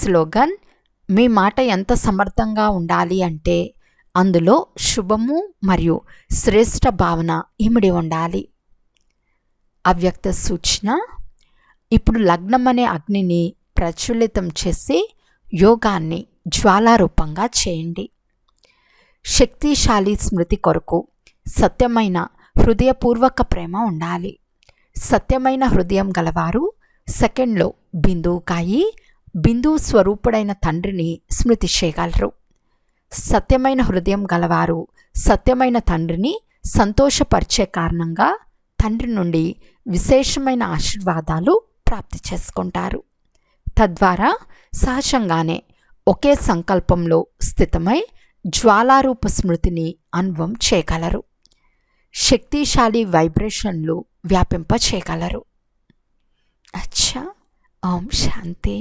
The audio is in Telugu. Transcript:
స్లోగన్: మీ మాట ఎంత సమర్థంగా ఉండాలి అంటే అందులో శుభము మరియు శ్రేష్ఠ భావన ఇమిడి ఉండాలి. అవ్యక్త సూచన: ఇప్పుడు లగ్నం అనే అగ్నిని ప్రజ్వలితం చేసి యోగాన్ని జ్వాలారూపంగా చేయండి. శక్తిశాలి స్మృతి కొరకు సత్యమైన హృదయపూర్వక ప్రేమ ఉండాలి. సత్యమైన హృదయం గలవారు సెకండ్లో బిందువుకాయి బిందువు స్వరూపుడైన తండ్రిని స్మృతి చేయగలరు. సత్యమైన హృదయం గలవారు సత్యమైన తండ్రిని సంతోషపరిచే కారణంగా తండ్రి నుండి విశేషమైన ఆశీర్వాదాలు ప్రాప్తి చేసుకుంటారు. తద్వారా సహజంగానే ఒకే సంకల్పంలో స్థితమై జ్వాలారూప స్మృతిని అనుభవం చేయగలరు. శక్తిశాలి వైబ్రేషన్లు వ్యాపింప చేయగలరు. అచ్చా. ఓం శాంతి.